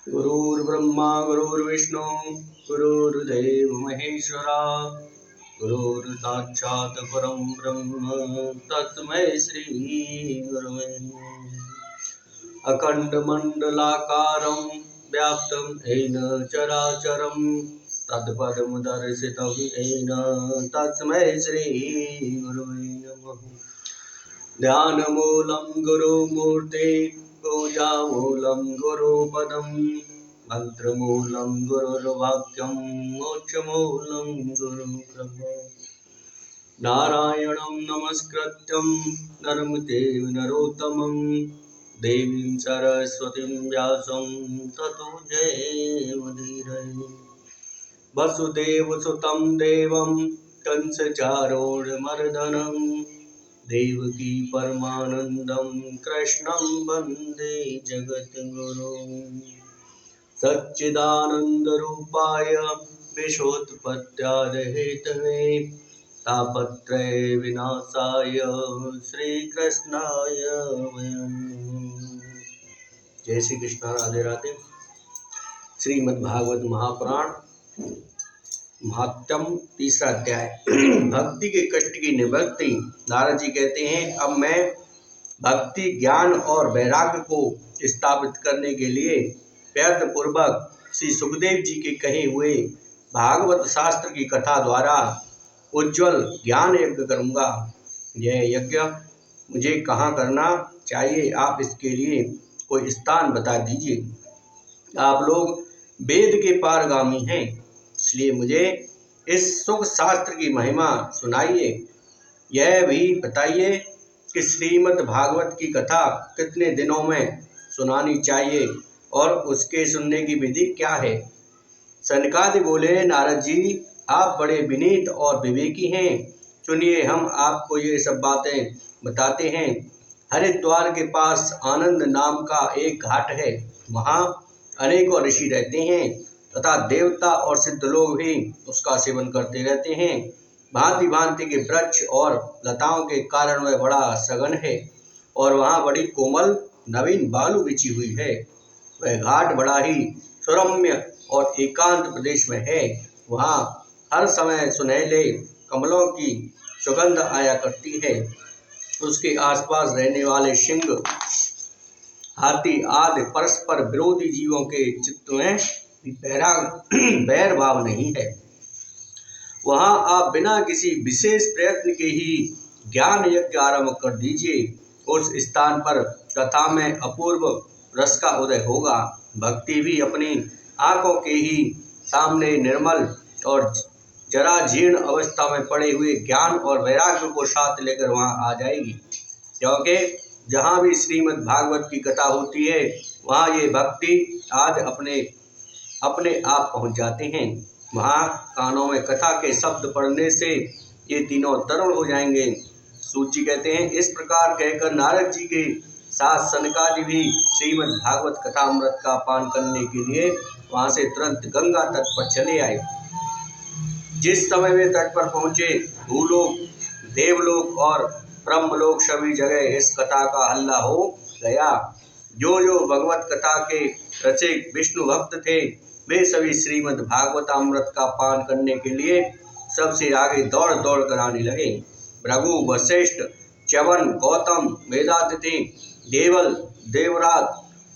गुरुर्ब्रह्मा गुरुर्विष्णु गुरुर्देव महेश्वरा गुरुर्साक्षात् परं ब्रह्म तस्मै श्री गुरुवे नमः। अखण्डमण्डलाकारं व्याप्तं येन चराचरं तत्पदमुदर्शितं येन तस्मै श्री गुरुवे नमः। ध्यानमूलं गुरुमूर्ते पूजामूलं गुरुपदं मन्त्रमूलं गुरुर्वाक्यं मोक्षमूलं गुरुब्रह्म। नारायणं नमस्कृत्यं नरं चैव नरोत्तमं देवीं सरस्वतीं व्यासं ततो जयमुदीरये। वसुदेवसुतं देवं कंसचारूढमर्दनं देवकी परमानन्दं कृष्णं वन्दे जगद्गुरुं। सच्चिदानन्दरूपाय विश्वोत्पत्त्यादिहेतवे तापत्रय विनाशाय श्रीकृष्णाय वयं नमः। जय श्री कृष्ण। राधे राधे। श्रीमद्भागवत महापुराण महात्म तीसरा अध्याय। भक्ति के कष्ट की निवृत्ति। नारद जी कहते हैं, अब मैं भक्ति ज्ञान और वैराग्य को स्थापित करने के लिए प्रयत्न पूर्वक श्री सुखदेव जी के कहे हुए भागवत शास्त्र की कथा द्वारा उज्जवल ज्ञान यज्ञ करूंगा। यह यज्ञ मुझे कहाँ करना चाहिए, आप इसके लिए कोई स्थान बता दीजिए। आप लोग वेद के पारगामी हैं, इसलिए मुझे इस सुख शास्त्र की महिमा सुनाइए। यह भी बताइए कि श्रीमद् भागवत की कथा कितने दिनों में सुनानी चाहिए और उसके सुनने की विधि क्या है। सनकादि बोले, नारद जी आप बड़े विनीत और विवेकी हैं, सुनिए हम आपको ये सब बातें बताते हैं। हरिद्वार के पास आनंद नाम का एक घाट है, वहाँ अनेकों ऋषि रहते हैं तथा देवता और सिद्ध लोग भी उसका सेवन करते रहते हैं। भांति भांति के वृक्ष और लताओं के कारण वह बड़ा सघन है और वहाँ बड़ी कोमल नवीन बालू बिछी हुई है। वह घाट बड़ा ही सुरम्य और एकांत प्रदेश में है। वहाँ हर समय सुनहले कमलों की सुगंध आया करती है। उसके आसपास रहने वाले सिंह, हाथी आदि परस्पर विरोधी जीवों के चित्त में बैर भाव नहीं है। वहाँ आप बिना किसी विशेष प्रयत्न के ही ज्ञान यज्ञ आरंभ कर दीजिए। उस स्थान पर कथा में अपूर्व रस का उदय होगा। भक्ति भी अपनी आंखों के ही सामने निर्मल और जरा जीर्ण अवस्था में पड़े हुए ज्ञान और वैराग्य को साथ लेकर वहाँ आ जाएगी। क्योंकि जहाँ भी श्रीमद् भागवत की कथा होती है वहाँ ये भक्ति आज अपने आप पहुँच जाते हैं। वहाँ कानों में कथा के शब्द पढ़ने से ये तीनों तरुण हो जाएंगे। सूची कहते हैं, इस प्रकार कहकर नारद जी के साथ सनकादि भी श्रीमद् भागवत कथा अमृत का पान करने के लिए वहाँ से तुरंत गंगा तट पर चले आए। जिस समय वे तट पर पहुँचे, भूलोक, देवलोक और ब्रह्मलोक सभी जगह इस कथा का हल्ला हो गया। जो जो भगवत कथा के रसिक विष्णु भक्त थे वे सभी श्रीमद् भागवतामृत का पान करने के लिए सबसे आगे दौड़ दौड़ कर आने लगे। भृगु, वशिष्ठ, च्यवन, गौतम, वेदातिथि, देवल, देवराज,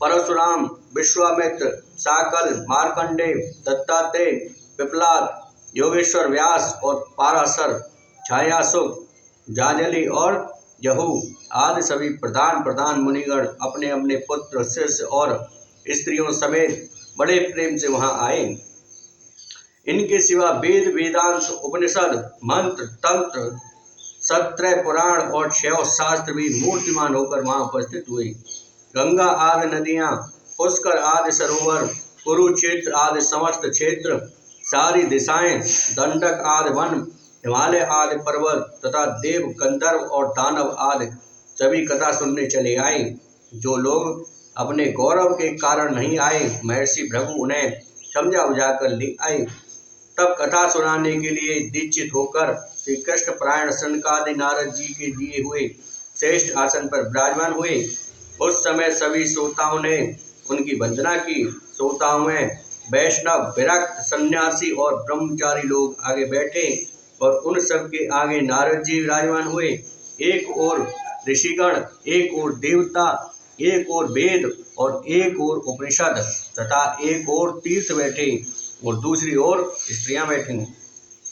परशुराम, विश्वामित्र, साकल, मार्कंडे, दत्तात्रेय, पिपलाद, योगेश्वर व्यास और पाराशर, छायासुख, जाजली और जहू आदि सभी प्रधान मुनिगण अपने अपने पुत्र, शिष्य और स्त्रियों समेत बड़े प्रेम से वहां आए। इनके सिवा वेद, वेदांत, उपनिषद, मंत्र, तंत्र, सत्रह पुराण और शैव शास्त्र भी मूर्तिमान होकर वहां उपस्थित हुए। गंगा आदि नदियां, पुष्कर आदि सरोवर, कुरुक्षेत्र आदि समस्त क्षेत्र, सारी दिशाएं, दंडक आदि वन, हिमालय आदि पर्वत तथा देव, गंधर्व और दानव आदि सभी कथा सुनने चले आए। जो लोग अपने गौरव के कारण नहीं आए, महर्षि भृगु उन्हें समझा बुझाकर ले आए। तब कथा सुनाने के लिए दीक्षित होकर श्री कृष्ण परायण सनकादि नारद जी के दिए हुए श्रेष्ठ आसन पर विराजमान हुए। उस समय सभी श्रोताओं ने उनकी वंदना की। श्रोताओं में वैष्णव, विरक्त, सन्यासी और ब्रह्मचारी लोग आगे बैठे और उन सब के आगे नारद जी विराजमान हुए। एक ओर ऋषिगण, एक ओर देवता, एक ओर वेद और एक ओर उपनिषद तथा एक ओर तीर्थ बैठे और दूसरी ओर स्त्रियां बैठी।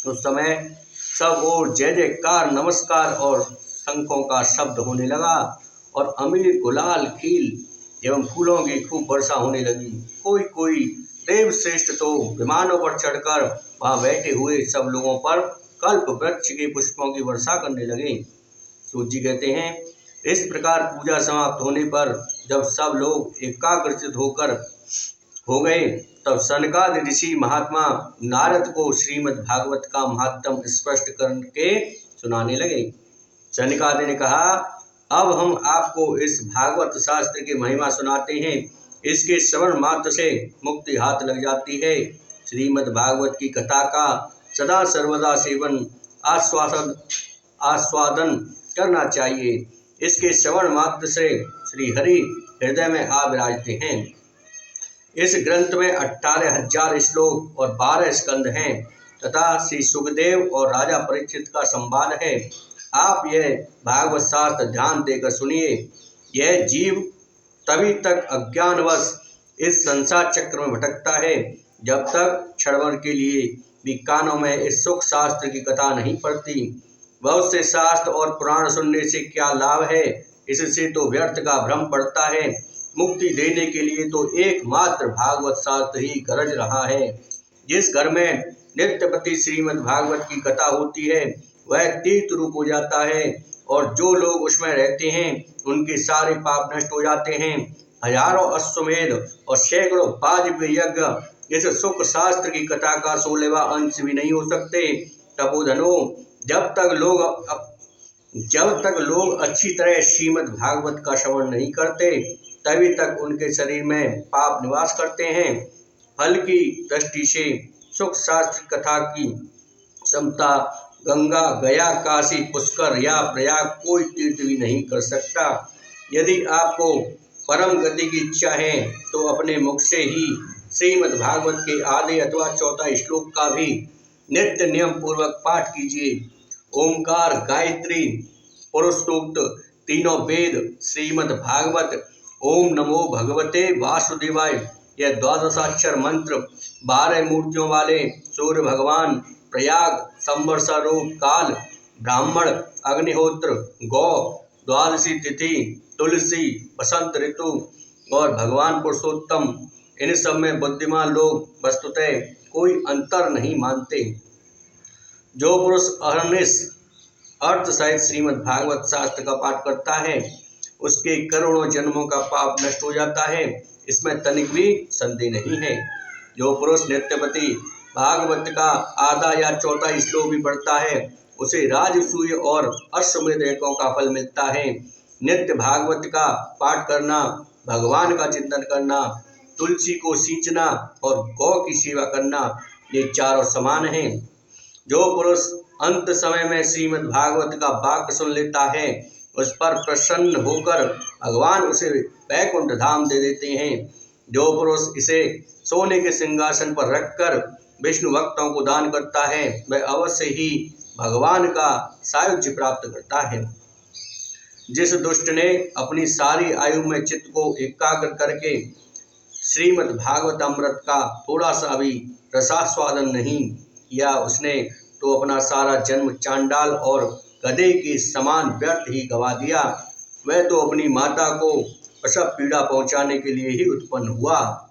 उस समय सब ओर जय जयकार, नमस्कार और शंखों का शब्द होने लगा और अमीर, गुलाल, खील एवं फूलों की खूब वर्षा होने लगी। कोई कोई देव श्रेष्ठ तो विमानों पर चढ़कर वहां बैठे हुए सब लोगों पर कल्प वृक्ष के पुष्पों की वर्षा करने लगे। सूत जी कहते हैं, इस प्रकार पूजा समाप्त होने पर जब सब लोग एकाग्रचित होकर हो गए, तब सनकादि ऋषि महात्मा नारद को श्रीमद् भागवत का महात्म्य स्पष्ट करके सुनाने लगे। सनकादि ने कहा, अब हम आपको इस भागवत शास्त्र की महिमा सुनाते हैं। इसके श्रवण मात्र से मुक्ति हाथ लग जाती है। श्रीमद् भागवत की कथा का सदा सर्वदा सेवन आस्वादन करना चाहिए। इसके श्रवण मात्र से श्री हरि हृदय में आ विराजते हैं। इस ग्रंथ में 18,000 श्लोक और 12 स्कंद हैं तथा श्री सुखदेव और राजा परीक्षित का संवाद है। आप यह भागवत शास्त्र ध्यान देकर सुनिए। यह जीव तभी तक अज्ञानवश इस संसार चक्र में भटकता है जब तक श्रवण के लिए भी कानों में इस सुख शास्त्र की कथा नहीं पड़ती। बहुत से शास्त्र और पुराण सुनने से क्या लाभ है? इससे तो व्यर्थ का भ्रम पड़ता है। मुक्ति देने के लिए तो एकमात्र भागवत शास्त्र ही गरज रहा है। जिस घर में नित्यपति श्रीमद् भागवत की कथा होती है वह तीर्थ रूप हो जाता है और जो लोग उसमें रहते हैं उनके सारे पाप नष्ट हो जाते हैं। हजारों अश्वमेध और सैकड़ों वाजपेयी यज्ञ इस सुख शास्त्र की कथा का 16वां अंश भी नहीं हो सकते। तपोधनो, जब तक लोग अच्छी तरह श्रीमद् भागवत का श्रवण नहीं करते तभी तक उनके शरीर में पाप निवास करते हैं। फल की दृष्टि से सुख शास्त्र कथा की क्षमता गंगा, गया, काशी, पुष्कर या प्रयाग कोई तीर्थ भी नहीं कर सकता। यदि आपको परम गति की इच्छा है तो अपने मुख से ही श्रीमद् भागवत के आधे अथवा चौथा श्लोक का भी नित्य नियम पूर्वक पाठ कीजिए। ओमकार, गायत्री, पुरुष सूक्त, तीनों वेद, श्रीमद् भागवत, ओम नमो भगवते वासुदेवाय, यह 12 मंत्र 12 मूर्तियों वाले सूर्य भगवान, प्रयाग, संवत्सर रूप काल, ब्राह्मण, अग्निहोत्र, गौ, द्वादशी तिथि, तुलसी, बसंत ऋतु और भगवान पुरुषोत्तम, इन सब में बुद्धिमान लोग वस्तुतः कोई अंतर नहीं मानते। जो पुरुष अहर्निश अर्थ सहित श्रीमद् भागवत शास्त्र का पाठ करता है उसके करोड़ों जन्मों का पाप नष्ट हो जाता है, इसमें तनिक भी संदेह नहीं है। जो पुरुष नित्यपति भागवत का आधा या चौथा श्लोक भी पढ़ता है उसे राजसूय और अश्वमेध यज्ञों का फल मिलता है। नित्य भागवत का पाठ करना, भगवान का चिंतन करना, तुलसी को सींचना और गौ की सेवा करना, ये चारों समान हैं। जो पुरुष अंत समय में श्रीमद् भागवत का वाक्य सुन लेता है उस पर प्रसन्न होकर भगवान उसे वैकुंठ धाम दे देते हैं। जो पुरुष इसे सोने के सिंहासन पर रखकर विष्णु भक्तों को दान करता है वह अवश्य ही भगवान का सायुज्य प्राप्त करता है। जिस दुष्ट ने अपनी सारी आयु में चित्त को एकाग्र करके श्रीमद् भागवत अमृत का थोड़ा सा भी रसास्वादन नहीं किया उसने तो अपना सारा जन्म चांडाल और गधे के समान व्यर्थ ही गवा दिया। वह तो अपनी माता को प्रसव पीड़ा पहुंचाने के लिए ही उत्पन्न हुआ।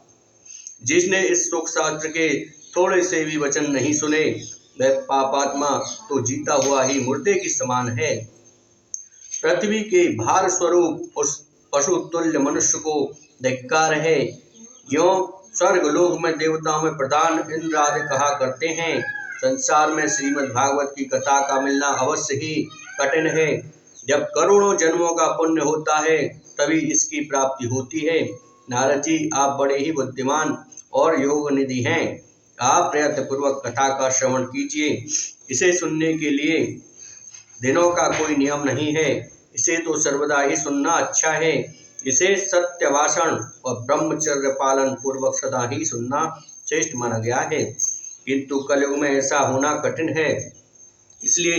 जिसने इस सुख शास्त्र के थोड़े से भी वचन नहीं सुने वह पापात्मा तो जीता हुआ ही मुर्दे की समान है। पृथ्वी के भार स्वरूप उस पशु तुल्य मनुष्य को धिक्कार है। यों स्वर्ग लोक में देवताओं में प्रधान इंद्र आदि कहा करते हैं। संसार में श्रीमद् भागवत की कथा का मिलना अवश्य ही कठिन है। जब करोड़ों जन्मों का पुण्य होता है तभी इसकी प्राप्ति होती है। नारद जी, आप बड़े ही बुद्धिमान और योग निधि हैं। आप प्रयत्न पूर्वक कथा का श्रवण कीजिए। इसे सुनने के लिए दिनों का कोई नियम नहीं है। इसे तो सर्वदा ही सुनना अच्छा है। इसे सत्य भाषण और ब्रह्मचर्य पालन पूर्वक सदा ही सुनना श्रेष्ठ माना गया है, किंतु कलयुग में ऐसा होना कठिन है। इसलिए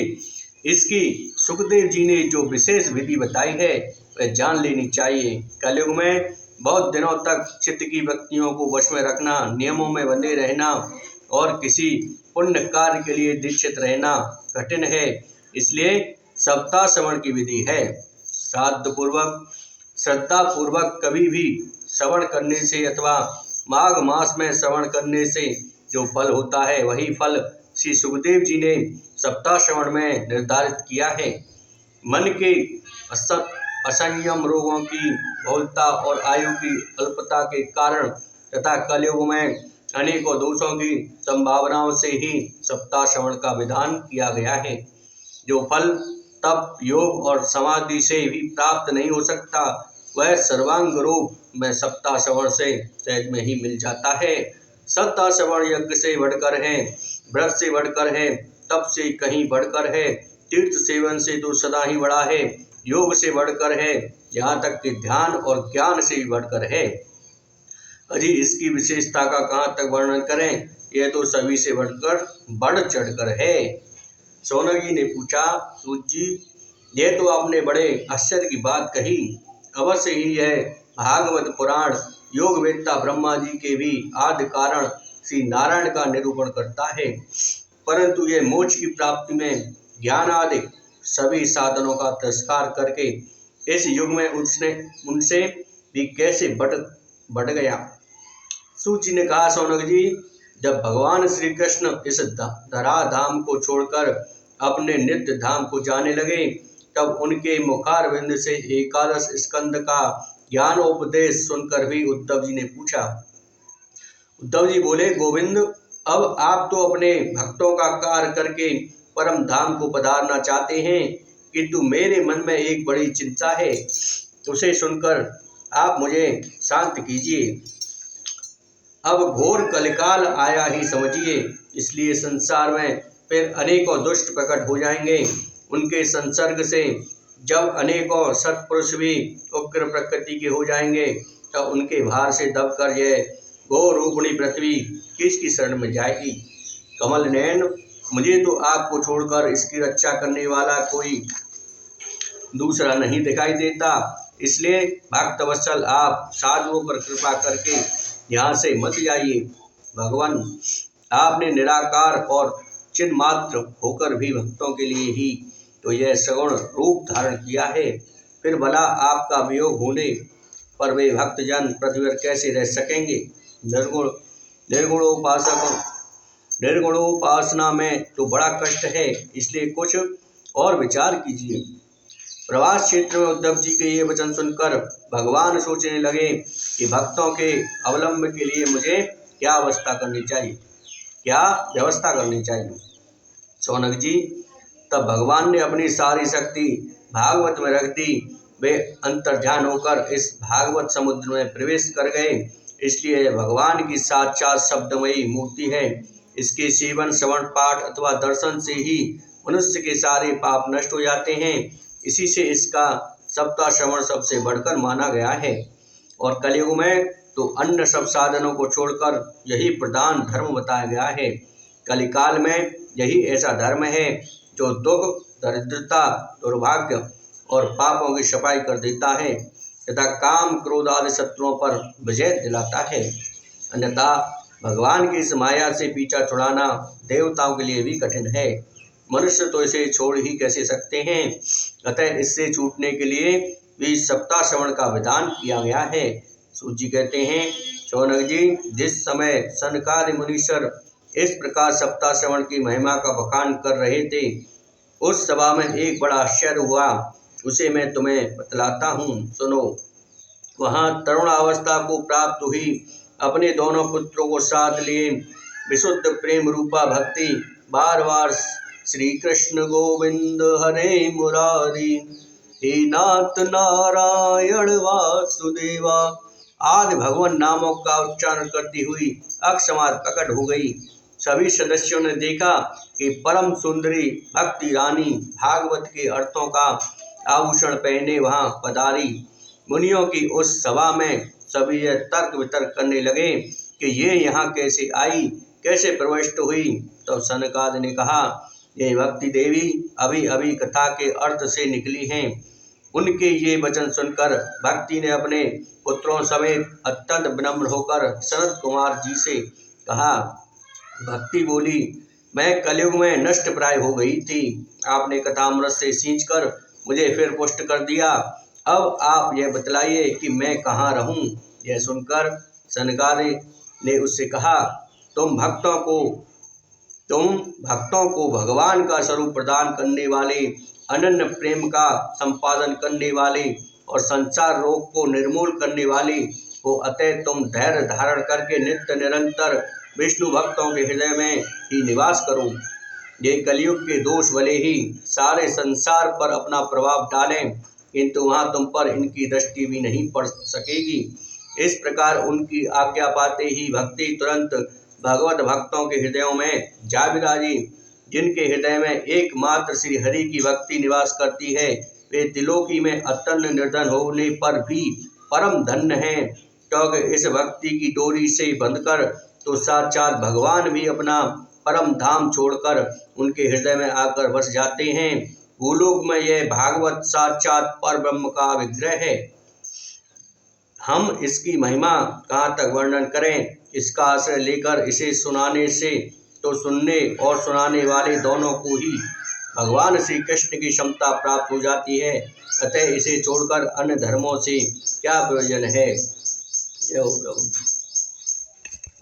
इसकी सुखदेव जी ने जो विशेष विधि बताई है वह जान लेनी चाहिए। कलयुग में बहुत दिनों तक चित्त की वृत्तियों को वश में रखना, नियमों में बंधे रहना और किसी पुण्य कार्य के लिए दीक्षित रहना कठिन है। इसलिए सप्ताह श्रवण की विधि है। श्रद्धा पूर्वक कभी भी श्रवण करने से अथवा माघ मास में श्रवण करने से जो फल होता है वही फल श्री सुखदेव जी ने सप्ताह श्रवण में निर्धारित किया है। मन के असंयम, रोगों की बहुलता और आयु की अल्पता के कारण तथा कलयुग में अनेकों दोषों की संभावनाओं से ही सप्ताह श्रवण का विधान किया गया है। जो फल तप, योग और समाधि से भी प्राप्त नहीं हो सकता वह सर्वांग रूप में सप्ताह श्रवण से सहज में ही मिल जाता है। सप्ताह श्रवण यज्ञ से बढ़कर है, व्रत से बढ़कर है, तप से कहीं बढ़कर है, तीर्थ सेवन से तो सदा ही बड़ा है, योग से बढ़कर है, यहाँ तक कि ध्यान और ज्ञान से भी बढ़कर है। अजी इसकी विशेषता का कहाँ तक वर्णन करें, यह तो सभी से बढ़ चढ़कर है। शौनक जी ने पूछा, सूत जी यह तो आपने बड़े आश्चर्य की बात कही। अवश्य ही यह भागवत पुराण योग वेत्ता ब्रह्मा जी के भी आदि कारण श्री नारायण का निरूपण करता है, परंतु यह मोक्ष की प्राप्ति में ज्ञान आदि सभी साधनों का तिरस्कार करके इस युग में उनसे भी कैसे बढ़ गया। सूची ने कहा, शौनक जी जब भगवान श्री कृष्ण इस धरा धाम को छोड़कर अपने नित्य धाम को जाने लगे तब उनके मुखारविंद से 11 स्कंद का ज्ञानोपदेश सुनकर भी उद्धव जी ने पूछा। उद्धव जी बोले, गोविंद अब आप तो अपने भक्तों का कार्य करके परम धाम को पधारना चाहते हैं, किंतु मेरे मन में एक बड़ी चिंता है, उसे सुनकर आप मुझे शांत कीजिए। अब घोर कलिकाल आया ही समझिए, इसलिए संसार में फिर अनेकों दुष्ट प्रकट हो जाएंगे। उनके संसर्ग से जब अनेकों सत्पुरुष भी उग्र प्रकृति के हो जाएंगे तब उनके भार से दबकर यह घोर रूपणी पृथ्वी किसकी शरण में जाएगी। कमल नयन, मुझे तो आपको छोड़कर इसकी रक्षा करने वाला कोई दूसरा नहीं दिखाई देता, इसलिए भक्तवत्सल आप साधुओं पर कृपा करके यहाँ से मत जाइए। भगवान आपने निराकार और चिन्ह मात्र होकर भी भक्तों के लिए ही तो यह सगुण रूप धारण किया है, फिर भला आपका वियोग होने पर वे भक्तजन पृथ्वी पर कैसे रह सकेंगे। निर्गुणोपासना में तो बड़ा कष्ट है, इसलिए कुछ और विचार कीजिए। प्रवास क्षेत्र में उद्धव जी के ये वचन सुनकर भगवान सोचने लगे कि भक्तों के अवलंब के लिए मुझे क्या व्यवस्था करनी चाहिए। शौनक जी तब भगवान ने अपनी सारी शक्ति भागवत में रख दी। वे अंतर्ध्यान होकर इस भागवत समुद्र में प्रवेश कर गए, इसलिए यह भगवान की साक्षात शब्दमयी मूर्ति है। इसके सेवन, श्रवण, पाठ अथवा दर्शन से ही मनुष्य के सारे पाप नष्ट हो जाते हैं। इसी से इसका सप्ताह श्रवण सबसे बढ़कर माना गया है। और कलयुग में तो अन्य सब साधनों को छोड़कर यही प्रधान धर्म बताया गया है। कलिकाल में यही ऐसा धर्म है जो दुख, दरिद्रता, दुर्भाग्य और पापों की सफाई कर देता है तथा काम, क्रोध आदि शत्रुओं पर विजय दिलाता है। अन्यथा भगवान की इस माया से पीछा छुड़ाना देवताओं के लिए भी कठिन है। मनुष्य तो इसे छोड़ ही कैसे सकते हैं। अतः इससे छूटने के लिए भी सप्ताह श्रवण का विधान किया गया है। सूत जी कहते हैं, शौनक जी जिस समय सनकादि मुनीश्वर इस प्रकार सप्ताह श्रवण की महिमा का बखान कर रहे थे, उस सभा में एक बड़ा आश्चर्य हुआ, उसे मैं तुम्हें बतलाता हूँ, सुनो। वहाँ तरुणावस्था को प्राप्त हुई अपने दोनों पुत्रों को साथ लिए विशुद्ध प्रेम रूपा भक्ति बार बार श्री कृष्ण गोविंद हरे मुरारी, हे नाथ नारायण वासुदेवा आदि भगवान नामों का उच्चारण करती हुई अकस्मात प्रकट हो गई। सभी सदस्यों ने देखा कि परम सुंदरी भक्ति रानी भागवत के अर्थों का आभूषण पहने वहां पधारी मुनियों की उस सभा में सभी यह तर्क वितर्क करने लगे कि ये यहाँ कैसे आई, कैसे प्रविष्ट हुई। तो सनकादि ने कहा, ये भक्ति देवी अभी अभी कथा के अर्थ से निकली हैं। उनके ये वचन सुनकर भक्ति ने अपने पुत्रों समेत अत्यंत विनम्र होकर सनत कुमार जी से कहा। भक्ति बोली, मैं कलयुग में नष्ट प्राय हो गई थी। आपने कथामृत से सींचकर मुझे फिर पुष्ट कर दिया। अब आप यह बतलाइए कि मैं कहाँ रहूं। यह सुनकर सनकादि ने उससे कहा, तुम भक्तों को भगवान का स्वरूप प्रदान करने वाले, अनन्य प्रेम का संपादन करने वाले और संसार रोग को निर्मूल करने वाले हो। अतः तुम धैर्य धारण करके नित्य निरंतर विष्णु भक्तों के हृदय में ही निवास करो। ये कलयुग के दोष भले ही सारे संसार पर अपना प्रभाव डालें, किंतु वहाँ तुम पर इनकी दृष्टि भी नहीं पड़ सकेगी। इस प्रकार उनकी आज्ञा पाते ही भक्ति तुरंत भगवत भक्तों के हृदयों में जा विराजी। जिनके हृदय में एकमात्र श्री हरि की भक्ति निवास करती है, वे त्रिलोकी में अत्यंत निर्धन होने पर भी परम धन्य हैं, क्योंकि इस भक्ति की डोरी से बंधकर तो साक्षात भगवान भी अपना परम धाम छोड़कर उनके हृदय में आकर बस जाते हैं। भूलोक में यह भागवत साक्षात पर ब्रह्म का विग्रह है। हम इसकी महिमा कहाँ तक वर्णन करें। इसका आश्रय लेकर इसे सुनाने से तो सुनने और सुनाने वाले दोनों को ही भगवान श्री कृष्ण की क्षमता प्राप्त हो जाती है। अतः इसे छोड़कर अन्य धर्मों से क्या प्रयोजन है। जय हो प्रभु।